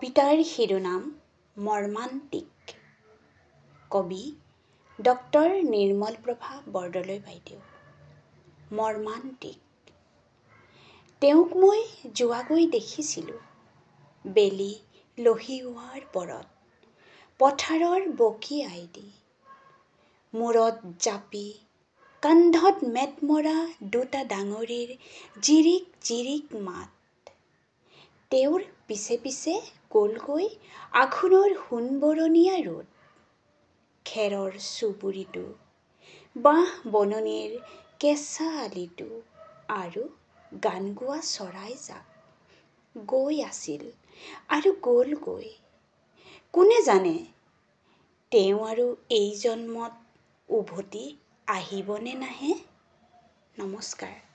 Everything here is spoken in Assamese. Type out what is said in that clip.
কবিতাৰ শিৰোনাম মৰ্মান্তিক। কবি ডক্টৰ নিৰ্মলপ্ৰভা বৰদলৈ বাইদেউ। মৰ্মান্তিক। তেওঁক মই যোৱাগৈ দেখিছিলোঁ বেলি লহিওৱাৰ পৰত, পথাৰৰ বকি আইদি। মূৰত জাপি, কান্ধত মেট মৰা দুটা ডাঙৰীৰ জিৰিক জিৰিক মাত। তেওঁৰ পিছে পিছে গ'লগৈ আঘোণৰ সোণবৰণীয়া ৰ'দ। খেৰৰ চুবুৰিটো, বাঁহ বননিৰ কেঁচা আলিটো আৰু গান গোৱা চৰাইজাক গৈ আছিল আৰু গ'লগৈ। কোনে জানে তেওঁ আৰু এই জন্মত উভতি আহিব নে নাহে। নমস্কাৰ।